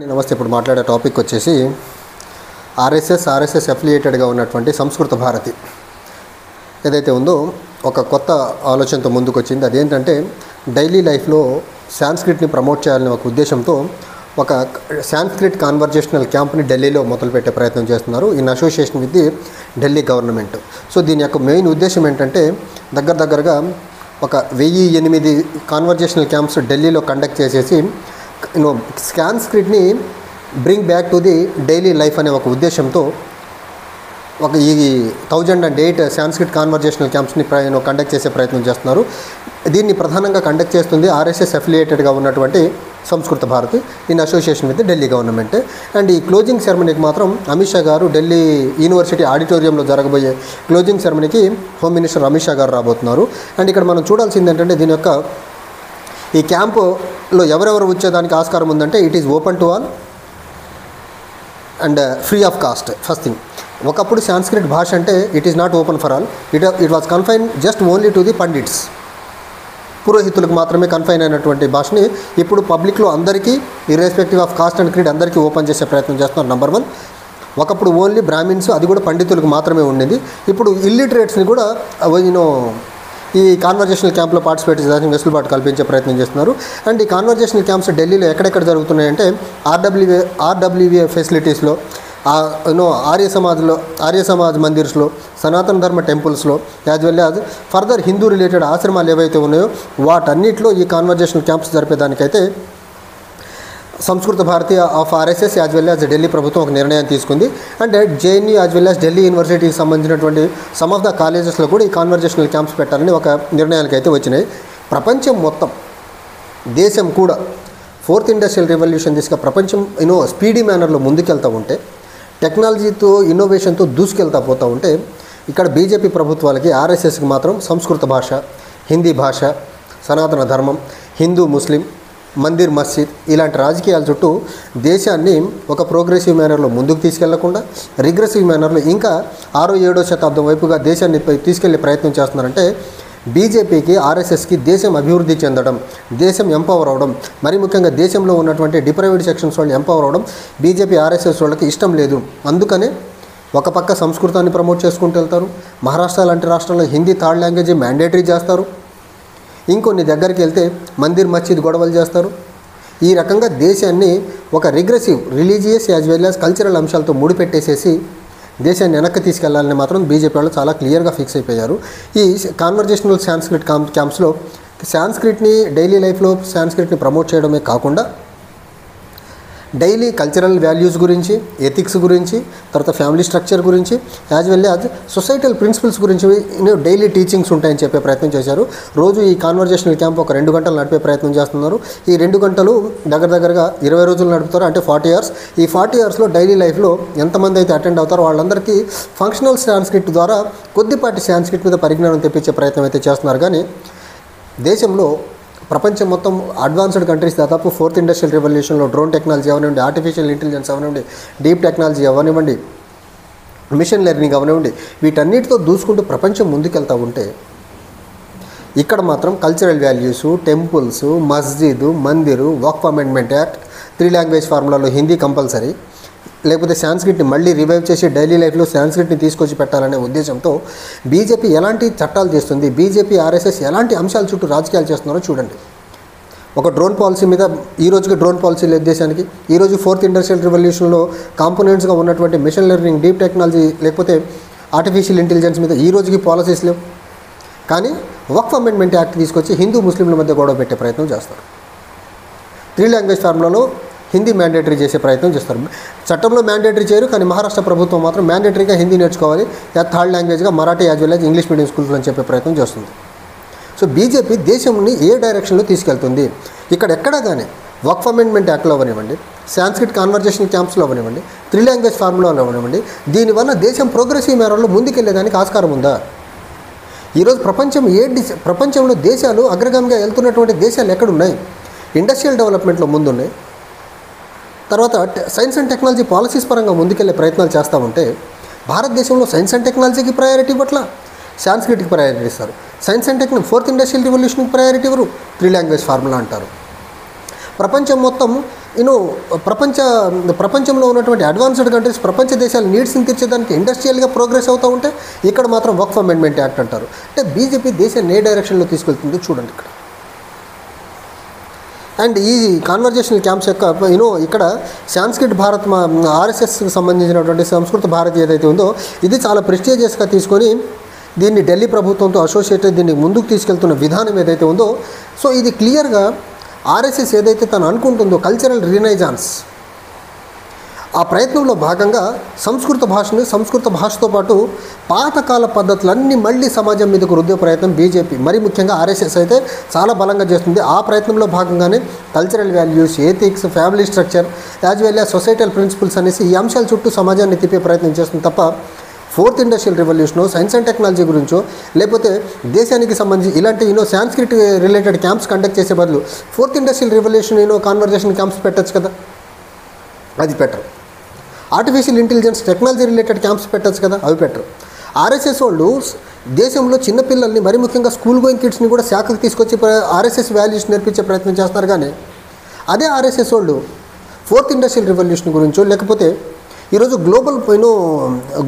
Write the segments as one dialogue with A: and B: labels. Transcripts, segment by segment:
A: నమస్తే. ఇప్పుడు మాట్లాడే టాపిక్ వచ్చేసి ఆర్ఎస్ఎస్ అఫిలియేటెడ్గా ఉన్నటువంటి సంస్కృత భారతి ఏదైతే ఉందో ఒక కొత్త ఆలోచనతో ముందుకు వచ్చింది. అదేంటంటే డైలీ లైఫ్లో సాంస్క్రిట్ని ప్రమోట్ చేయాలనే ఒక ఉద్దేశంతో ఒక సాంస్క్రిట్ కాన్వర్జేషనల్ క్యాంప్ని ఢిల్లీలో మొదలుపెట్టే ప్రయత్నం చేస్తున్నారు in association with the Delhi government. So దీని యొక్క మెయిన్ ఉద్దేశం ఏంటంటే దగ్గరగా ఒక 1008 కాన్వర్జేషనల్ క్యాంప్స్ ఢిల్లీలో కండక్ట్ చేసేసి సాంస్క్రిట్ని bring back to the daily life అనే ఒక ఉద్దేశంతో ఒక ఈ 1008 సాంస్క్రిట్ కాన్వర్జేషనల్ క్యాంప్స్ని కండక్ట్ చేసే ప్రయత్నం చేస్తున్నారు. దీన్ని ప్రధానంగా కండక్ట్ చేస్తుంది ఆర్ఎస్ఎస్ అఫిలియేటెడ్గా ఉన్నటువంటి Samskrita Bharati in association with Delhi government. And ఈ క్లోజింగ్ సెరమనీకి మాత్రం అమిత్ షా గారు ఢిల్లీ యూనివర్సిటీ ఆడిటోరియంలో జరగబోయే క్లోజింగ్ సెరమనీకి హోమ్ మినిస్టర్ అమిత్ షా గారు రాబోతున్నారు. అండ్ ఇక్కడ మనం చూడాల్సింది ఏంటంటే దీని యొక్క ఈ క్యాంపులో ఎవరెవరు వచ్చేదానికి ఆస్కారం ఉందంటే it is open to all and free of cost. First thing, ఒకప్పుడు సాంస్క్రిట్ భాష అంటే it is not open for all, it was confine just only to the pandits, పురోహితులకు మాత్రమే కన్ఫైన్ అయినటువంటి భాషని ఇప్పుడు పబ్లిక్లో అందరికీ irrespective of caste and creed అందరికీ ఓపెన్ చేసే ప్రయత్నం చేస్తున్నారు. నెంబర్ 1, ఒకప్పుడు ఓన్లీ బ్రాహ్మిన్స్, అది కూడా పండితులకు మాత్రమే ఉండేది. ఇప్పుడు ఇల్లిటరేట్స్ని కూడా ఈ కాన్వర్జేషనల్ క్యాంప్లో పార్టిసిపేట్ చేయడానికి వెసులుబాటు కల్పించే ప్రయత్నం చేస్తున్నారు. అండ్ ఈ కాన్వర్జేషనల్ క్యాంప్స్ ఢిల్లీలో ఎక్కడెక్కడ జరుగుతున్నాయంటే ఆర్డబ్ల్యూఏ ఫెసిలిటీస్లో, ఆర్య సమాజ్ మందిర్స్లో, సనాతన ధర్మ టెంపుల్స్లో, as well as further Hindu related ఆశ్రమాలు ఏవైతే ఉన్నాయో వాటన్నిటిలో ఈ కాన్వర్జేషనల్ క్యాంప్స్ జరిపేదానికైతే Samskrita Bharati of RSS as well as Delhi ప్రభుత్వం ఒక నిర్ణయం తీసుకుంది. And JNU as well as ఢిల్లీ యూనివర్సిటీకి సంబంధించినటువంటి సమ్ ఆఫ్ ద కాలేజెస్లో కూడా ఈ కాన్వర్జేషనల్ క్యాంప్స్ పెట్టాలని ఒక నిర్ణయానికి అయితే వచ్చినాయి. ప్రపంచం మొత్తం, దేశం కూడా 4th ఇండస్ట్రియల్ రెవల్యూషన్ దిశగా ప్రపంచం స్పీడీ మేనర్లో ముందుకెళ్తూ ఉంటే, టెక్నాలజీతో ఇన్నోవేషన్తో దూసుకెళ్తా పోతూ ఉంటే, ఇక్కడ బీజేపీ ప్రభుత్వాలకి ఆర్ఎస్ఎస్కి మాత్రం సంస్కృత భాష, హిందీ భాష, సనాతన ధర్మం, హిందూ ముస్లిం, మందిర్ మస్జిద్ ఇలాంటి రాజకీయాల చుట్టూ దేశాన్ని ఒక ప్రోగ్రెసివ్ మేనర్లో ముందుకు తీసుకెళ్లకుండా రిగ్రెసివ్ మేనర్లో ఇంకా 6వ 7వ శతాబ్దం వైపుగా దేశాన్ని తీసుకెళ్లే ప్రయత్నం చేస్తున్నారంటే బీజేపీకి ఆర్ఎస్ఎస్కి దేశం అభివృద్ధి చెందడం, దేశం ఎంపవర్ అవడం, మరి ముఖ్యంగా దేశంలో ఉన్నటువంటి డిప్రైవ్డ్ సెక్షన్స్ వాళ్ళు ఎంపవర్ అవడం బీజేపీ ఆర్ఎస్ఎస్ వాళ్ళకి ఇష్టం లేదు. అందుకనే ఒక పక్క సంస్కృతాన్ని ప్రమోట్ చేసుకుంటూ వెళ్తారు, మహారాష్ట్ర లాంటి రాష్ట్రాల్లో హిందీ థర్డ్ లాంగ్వేజ్ మ్యాండేటరీ చేస్తారు, ఇంకొన్ని దగ్గరికి వెళ్తే మందిర్ మస్జిద్ గొడవలు చేస్తారు. ఈ రకంగా దేశాన్ని ఒక regressive religious as well as cultural అంశాలతో ముడిపెట్టేసేసి దేశాన్ని వెనక్కి తీసుకెళ్లాలని మాత్రం బీజేపీ వాళ్ళు చాలా క్లియర్గా ఫిక్స్ అయిపోయారు. ఈ కాన్వర్జేషనల్ సాంస్క్రిట్ క్యాంప్స్లో సాంస్క్రిట్ని డైలీ లైఫ్లో సాంస్క్రిట్ని ప్రమోట్ చేయడమే కాకుండా డైలీ కల్చరల్ వాల్యూస్ గురించి, ఎథిక్స్ గురించి, తర్వాత ఫ్యామిలీ స్ట్రక్చర్ గురించి, as well as societal principles గురించి డైలీ టీచింగ్స్ ఉంటాయని చెప్పే ప్రయత్నం చేశారు. రోజు ఈ కాన్వర్జేషనల్ క్యాంప్ ఒక 2 గంటలు నడిపే ప్రయత్నం చేస్తున్నారు. ఈ 2 గంటలు దగ్గరగా 20 రోజులు నడుపుతారు, అంటే 40 అవర్స్. ఈ 40 అవర్స్లో డైలీ లైఫ్లో ఎంతమంది అయితే అటెండ్ అవుతారో వాళ్ళందరికీ ఫంక్షనల్ సాంస్క్రిట్ ద్వారా కొద్దిపాటి సాంస్క్రిట్ మీద పరిజ్ఞానం తెప్పించే ప్రయత్నం అయితే చేస్తున్నారు. కానీ దేశంలో ప్రపంచం మొత్తం అడ్వాన్స్డ్ కంట్రీస్ దాదాపు 4th ఇండస్ట్రియల్ రెవల్యూషన్లో డ్రోన్ టెక్నాలజీ అవనివ్వండి, ఆర్టిఫిషియల్ ఇంటెలిజెన్స్ అవనివ్వండి, డీప్ టెక్నాలజీ అవనివ్వండి, మిషన్ లెర్నింగ్ అవనివ్వండి, వీటన్నిటితో దూసుకుంటూ ప్రపంచం ముందుకెళ్తూ ఉంటే ఇక్కడ మాత్రం కల్చరల్ వాల్యూస్, టెంపుల్స్, మస్జిద్, మందిరు, వక్ఫ్ అమెండ్మెంట్ యాక్ట్, 3 లాంగ్వేజ్ ఫార్ములాలో హిందీ కంపల్సరీ, లేకపోతే సాంస్క్రిట్ని మళ్ళీ రివైవ్ చేసి డైలీ లైఫ్లో సాంస్క్రిట్ని తీసుకొచ్చి పెట్టాలనే ఉద్దేశంతో బీజేపీ ఎలాంటి చట్టాలు చేస్తుంది, బీజేపీ ఆర్ఎస్ఎస్ ఎలాంటి అంశాల చుట్టూ రాజకీయాలు చేస్తున్నారో చూడండి. ఒక డ్రోన్ పాలసీ మీద ఈ రోజుకి డ్రోన్ పాలసీ లేదు దేశానికి. ఈరోజు 4th ఇండస్ట్రియల్ రెవల్యూషన్లో కాంపోనెంట్స్గా ఉన్నటువంటి మిషన్ లెర్నింగ్, డీప్ టెక్నాలజీ, లేకపోతే ఆర్టిఫిషియల్ ఇంటెలిజెన్స్ మీద ఈ రోజుకి పాలసీస్ లేవు. కానీ వక్ఫ్ అమెండ్మెంట్ యాక్ట్ తీసుకొచ్చి హిందూ ముస్లింల మధ్య గొడవ పెట్టే ప్రయత్నం చేస్తారు. 3 లాంగ్వేజ్ ఫార్ములాలో హిందీ మ్యాండేటరీ చేసే ప్రయత్నం చేస్తారు. చట్టంలో మ్యాండేటరీ చేయరు, కానీ మహారాష్ట్ర ప్రభుత్వం మాత్రం మ్యాండేటరీగా హిందీ నేర్చుకోవాలి, థర్డ్ లాంగ్వేజ్గా Marathi as well as English medium schools అని చెప్పే ప్రయత్నం చేస్తుంది. సో బీజేపీ దేశంని ఏ డైరెక్షన్లో తీసుకెళ్తుంది? ఇక్కడ ఎక్కడా కానీ వక్ఫ్ అమెండ్మెంట్ యాక్ట్లో అవనివ్వండి, సాంస్క్రిట్ కాన్వర్జేషన్ క్యాంప్స్లో అవనివ్వండి, 3 లాంగ్వేజ్ ఫార్ములాలో అవనివ్వండి, దీనివల్ల దేశం ప్రోగ్రెసివ్ మేరలో ముందుకెళ్లేదానికి ఆస్కారం ఉందా? ఈరోజు ప్రపంచంలో దేశాలు అగ్రగామిగా వెళ్తున్నటువంటి దేశాలు ఎక్కడున్నాయి? ఇండస్ట్రియల్ డెవలప్మెంట్లో ముందున్నాయి. తర్వాత సైన్స్ అండ్ టెక్నాలజీ పాలసీస్ పరంగా ముందుకెళ్లే ప్రయత్నాలు చేస్తూ ఉంటే భారతదేశంలో సైన్స్ అండ్ టెక్నాలజీకి ప్రయారిటీ ఇవ్వట్లా, సాంస్క్రిట్కి ప్రయారిటీ ఇస్తారు. Science and technology 4th industrial రెవల్యూషన్కి ప్రయారిటీ ఇవ్వరు, 3 లాంగ్వేజ్ ఫార్ములా అంటారు. ప్రపంచం మొత్తం యూనో ప్రపంచంలో ఉన్నటువంటి అడ్వాన్స్డ్ కంట్రీస్ ప్రపంచ దేశాల నీడ్స్ని తీర్చేదానికి ఇండస్ట్రియల్గా ప్రోగ్రెస్ అవుతూ ఉంటే ఇక్కడ మాత్రం వక్ఫ్ అమెండ్మెంట్ యాక్ట్ అంటారు. అంటే బీజేపీ దేశాన్ని ఏ డైరెక్షన్లో తీసుకెళ్తుందో చూడండి ఇక్కడ. అండ్ ఈ కాన్వర్జేషనల్ క్యాంప్స్ యొక్క ఇక్కడ సాంస్క్రిట్ భారత్ ఆర్ఎస్ఎస్కి సంబంధించినటువంటి సంస్కృత భారతి ఏదైతే ఉందో ఇది చాలా ప్రెస్టీజియస్గా తీసుకొని దీన్ని ఢిల్లీ ప్రభుత్వంతో అసోసియేట్ దీన్ని ముందుకు తీసుకెళ్తున్న విధానం ఏదైతే ఉందో, సో ఇది క్లియర్గా ఆర్ఎస్ఎస్ ఏదైతే తను అనుకుంటుందో కల్చరల్ రినైజాన్స్, ఆ ప్రయత్నంలో భాగంగా సంస్కృత భాషతో పాటు పాతకాల పద్ధతులన్నీ మళ్ళీ సమాజం మీదకు రుద్దే ప్రయత్నం బీజేపీ మరి ముఖ్యంగా ఆర్ఎస్ఎస్ అయితే చాలా బలంగా చేస్తుంది. ఆ ప్రయత్నంలో భాగంగానే cultural values, ethics, family structure as well as societal principles అనేసి ఈ అంశాల చుట్టూ సమాజాన్ని తిప్పే ప్రయత్నం చేస్తుంది తప్ప ఫోర్త్ ఇండస్ట్రియల్ రెవల్యూషనో సైన్స్ అండ్ టెక్నాలజీ గురించో లేకపోతే దేశానికి సంబంధించి ఇలాంటి సాంస్క్రిట్ రిలేటెడ్ క్యాంప్స్ కండక్ట్ చేసే బదులు fourth industrial revolution conversation camps పెట్టచ్చు కదా, అది పెట్టరు. Artificial intelligence technology related camps పెట్టచ్చు కదా, అవి పెట్టరు. ఆర్ఎస్ఎస్ వాళ్ళు దేశంలో చిన్నపిల్లల్ని మరి ముఖ్యంగా స్కూల్ గోయింగ్ కిడ్స్ని కూడా శాఖకు తీసుకొచ్చి ఆర్ఎస్ఎస్ వాల్యూస్ నేర్పించే ప్రయత్నం చేస్తారు. కానీ అదే ఆర్ఎస్ఎస్ వాళ్ళు ఫోర్త్ ఇండస్ట్రియల్ రెవల్యూషన్ గురించో లేకపోతే ఈరోజు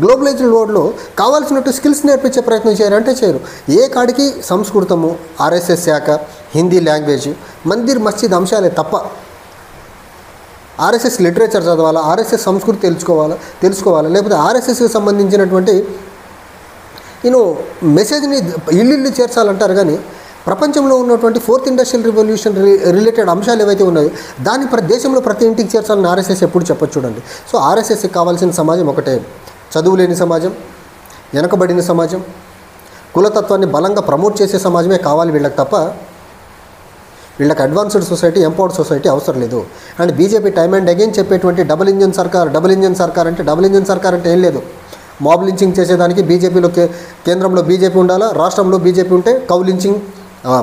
A: గ్లోబలైజ్డ్ వరల్డ్లో కావాల్సినట్టు స్కిల్స్ నేర్పించే ప్రయత్నం చేయాలంటే చేయరు. ఏ కాడికి సంస్కృతము, ఆర్ఎస్ఎస్ శాఖ, హిందీ లాంగ్వేజ్, మందిర్ మస్జిద్ అంశాలే తప్ప ఆర్ఎస్ఎస్ లిటరేచర్ చదవాలా, ఆర్ఎస్ఎస్ సంస్కృతి తెలుసుకోవాలా లేకపోతే ఆర్ఎస్ఎస్కి సంబంధించినటువంటి మెసేజ్ని ఇల్లు చేర్చాలంటారు. కానీ ప్రపంచంలో ఉన్నటువంటి ఫోర్త్ ఇండస్ట్రియల్ రెవల్యూషన్ రిలేటెడ్ అంశాలు ఏవైతే ఉన్నాయో దాన్ని దేశంలో ప్రతి ఇంటికి చేర్చాలని ఆర్ఎస్ఎస్ ఎప్పుడు చెప్పచ్చు చూడండి. సో ఆర్ఎస్ఎస్కి కావాల్సిన సమాజం ఒకటే, చదువులేని సమాజం, వెనకబడిన సమాజం, కులతత్వాన్ని బలంగా ప్రమోట్ చేసే సమాజమే కావాలి వీళ్ళకి తప్ప వీళ్ళకి అడ్వాన్స్డ్ సొసైటీ, ఎంపవర్డ్ సొసైటీ అవసరం లేదు. And BJP time and again చెప్పేటువంటి డబుల్ ఇంజన్ సర్కార్ అంటే ఏం లేదు. మాబ్ లించింగ్ చేసేదానికి బీజేపీలో కేంద్రంలో బీజేపీ ఉండాలా, రాష్ట్రంలో బీజేపీ ఉంటే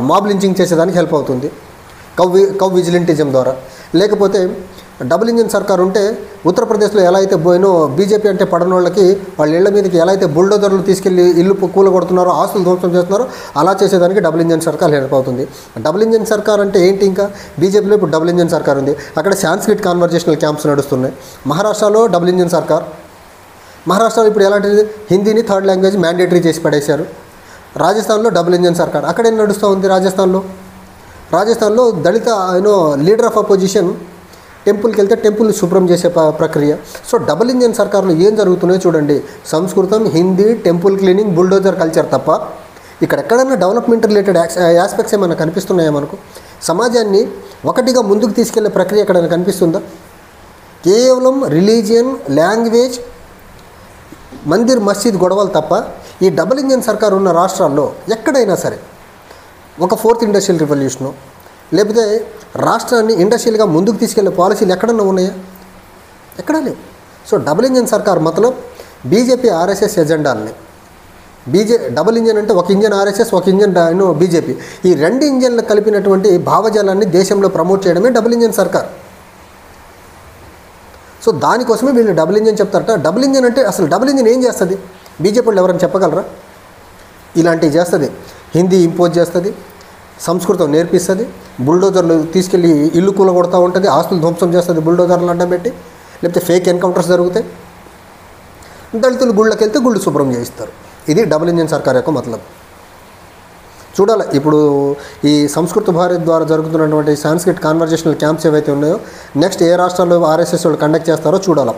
A: మాబ్ లించింగ్ చేసేదానికి హెల్ప్ అవుతుంది కవ్ విజిలెంటిజం ద్వారా. లేకపోతే డబుల్ ఇంజన్ సర్కార్ ఉంటే ఉత్తరప్రదేశ్లో ఎలా అయితే బీజేపీ అంటే పడనోళ్ళకి వాళ్ళ ఇళ్ల మీదకి ఎలా అయితే బుల్డోజర్లు తీసుకెళ్లి ఇల్లు కూలగొడుతున్నారో, ఆస్తులు ధ్వంసం చేస్తున్నారో అలా చేసేదానికి డబుల్ ఇంజన్ సర్కార్ హెల్ప్ అవుతుంది. డబుల్ ఇంజన్ సర్కార్ అంటే ఏంటి? ఇంకా బీజేపీలో ఇప్పుడు డబుల్ ఇంజన్ సర్కార్ ఉంది. అక్కడ సాంస్క్రిట్ కాన్వర్జేషనల్ క్యాంప్స్ నడుస్తున్నాయి. మహారాష్ట్రలో డబుల్ ఇంజన్ సర్కార్. మహారాష్ట్రలో ఇప్పుడు ఎలాంటిది? హిందీని థర్డ్ లాంగ్వేజ్ మ్యాండేటరీ చేసి పడేశారు. రాజస్థాన్లో డబుల్ ఇంజన్ సర్కార్. అక్కడ ఏం నడుస్తూ ఉంది? రాజస్థాన్లో దళిత లీడర్ ఆఫ్ అపోజిషన్ టెంపుల్కి వెళ్తే టెంపుల్ని శుభ్రం చేసే ప్రక్రియ. సో డబుల్ ఇంజన్ సర్కార్లో ఏం జరుగుతున్నాయో చూడండి. సంస్కృతం, Hindi, temple cleaning, bulldozer culture తప్ప ఇక్కడ ఎక్కడన్నా డెవలప్మెంట్ రిలేటెడ్ ఆస్పెక్ట్స్ ఏమైనా కనిపిస్తున్నాయా మనకు? సమాజాన్ని ఒకటిగా ముందుకు తీసుకెళ్లే ప్రక్రియ ఎక్కడైనా కనిపిస్తుందా? కేవలం రిలీజియన్, లాంగ్వేజ్, మందిర్ మస్జిద్ గొడవలు తప్ప ఈ డబుల్ ఇంజన్ సర్కార్ ఉన్న రాష్ట్రాల్లో ఎక్కడైనా సరే ఒక ఫోర్త్ ఇండస్ట్రియల్ రెవల్యూషను లేకపోతే రాష్ట్రాన్ని ఇండస్ట్రియల్గా ముందుకు తీసుకెళ్లే పాలసీలు ఎక్కడన్నా ఉన్నాయా? ఎక్కడా లేవు. సో డబుల్ ఇంజన్ సర్కార్ మతలబ్ బీజేపీ ఆర్ఎస్ఎస్ ఎజెండాల్ని డబుల్ ఇంజన్ అంటే ఒక ఇంజన్ ఆర్ఎస్ఎస్, ఒక ఇంజన్ బీజేపీ, ఈ రెండు ఇంజన్లు కలిపినటువంటి భావజాలాన్ని దేశంలో ప్రమోట్ చేయడమే డబుల్ ఇంజన్ సర్కార్. సో దానికోసమే వీళ్ళు డబుల్ ఇంజన్ చెప్తారట. డబుల్ ఇంజన్ అంటే అసలు డబుల్ ఇంజన్ ఏం చేస్తుంది? బీజేపీ వాళ్ళు ఎవరైనా చెప్పగలరా? ఇలాంటివి చేస్తుంది. హిందీ ఇంపోజ్ చేస్తుంది, సంస్కృతం నేర్పిస్తుంది, బుల్డోజర్లు తీసుకెళ్ళి ఇల్లు కూలగొడతా ఉంటుంది, ఆస్తులు ధ్వంసం చేస్తుంది బుల్డోజర్లు అడ్డం పెట్టి, లేకపోతే ఫేక్ ఎన్కౌంటర్స్ జరుగుతాయి, దళితులు గుళ్ళకి వెళ్తే గుళ్ళు శుభ్రం చేయిస్తారు. ఇది డబుల్ ఇంజన్ సర్కార్ యొక్క మతలబ్. చూడాలి ఇప్పుడు ఈ సంస్కృత భారత్ ద్వారా జరుగుతున్నటువంటి సాంస్క్రిట్ కాన్వర్జేషనల్ క్యాంప్స్ ఏవైతే ఉన్నాయో నెక్స్ట్ ఏ రాష్ట్రాల్లో ఆర్ఎస్ఎస్ వాళ్ళు కండక్ట్ చేస్తారో చూడాలి.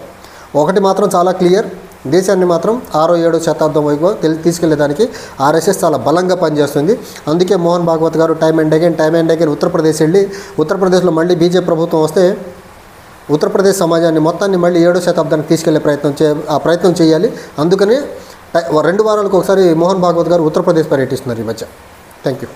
A: ఒకటి మాత్రం చాలా క్లియర్, దేశాన్ని మాత్రం 6వ 7వ శతాబ్దం వైపు తీసుకెళ్లేదానికి ఆర్ఎస్ఎస్ చాలా బలంగా పనిచేస్తుంది. అందుకే మోహన్ భాగవత్ గారు టైమ్ అండ్ అగైన్ ఉత్తరప్రదేశ్ వెళ్ళి ఉత్తరప్రదేశ్లో మళ్ళీ బీజేపీ ప్రభుత్వం వస్తే ఉత్తరప్రదేశ్ సమాజాన్ని మొత్తాన్ని మళ్ళీ 7వ శతాబ్దానికి తీసుకెళ్లే ప్రయత్నం చేయాలి. అందుకనే 2 వారాలకు ఒకసారి మోహన్ భాగవత్ గారు ఉత్తరప్రదేశ్ పర్యటిస్తున్నారు ఈ మధ్య. Thank you.